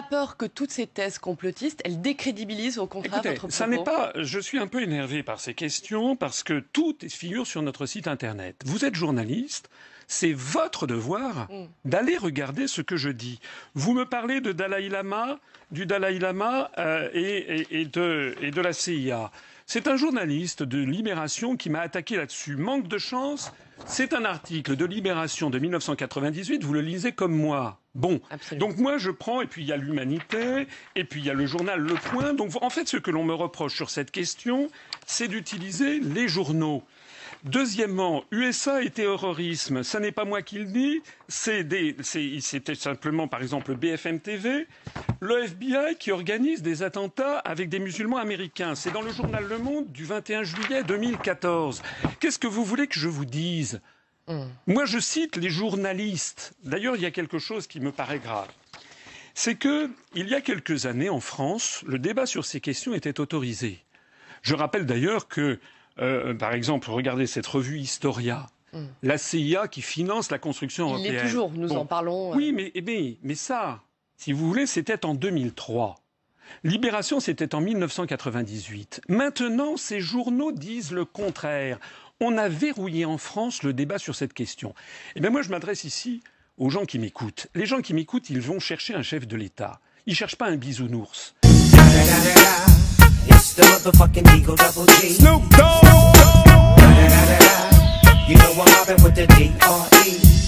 pas peur que toutes ces thèses complotistes, elles décrédibilisent au contraire Écoutez, votre propos? ça n'est pas. Je suis un peu énervé par ces questions parce que tout figure sur notre site internet. Vous êtes journaliste. C'est votre devoir d'aller regarder ce que je dis. Vous me parlez de Dalai Lama, du Dalai Lama et de la CIA. C'est un journaliste de Libération qui m'a attaqué là-dessus. Manque de chance, c'est un article de Libération de 1998, vous le lisez comme moi. Bon, Absolument. donc moi je prends, et puis il y a l'Humanité, et puis il y a le journal Le Point. Donc en fait, ce que l'on me reproche sur cette question, c'est d'utiliser les journaux. Deuxièmement, USA et terrorisme, ça n'est pas moi qui le dis, c'était simplement par exemple BFM TV, le FBI qui organise des attentats avec des musulmans américains. C'est dans le journal Le Monde du 21 juillet 2014. Qu'est-ce que vous voulez que je vous dise ? Moi je cite les journalistes. D'ailleurs, il y a quelque chose qui me paraît grave. C'est que, il y a quelques années en France, le débat sur ces questions était autorisé. Je rappelle d'ailleurs que par exemple, regardez cette revue Historia, la CIA qui finance la construction européenne. Il l'est toujours, nous en parlons. Oui, mais ça, si vous voulez, c'était en 2003. Libération, c'était en 1998. Maintenant, ces journaux disent le contraire. On a verrouillé en France le débat sur cette question. Eh bien, moi, je m'adresse ici aux gens qui m'écoutent. Les gens qui m'écoutent, ils vont chercher un chef de l'État. Ils ne cherchent pas un bisounours. It's the motherfucking Eagle Double G. Snoop Dogg. You know I'm mobbing with the D.R.E.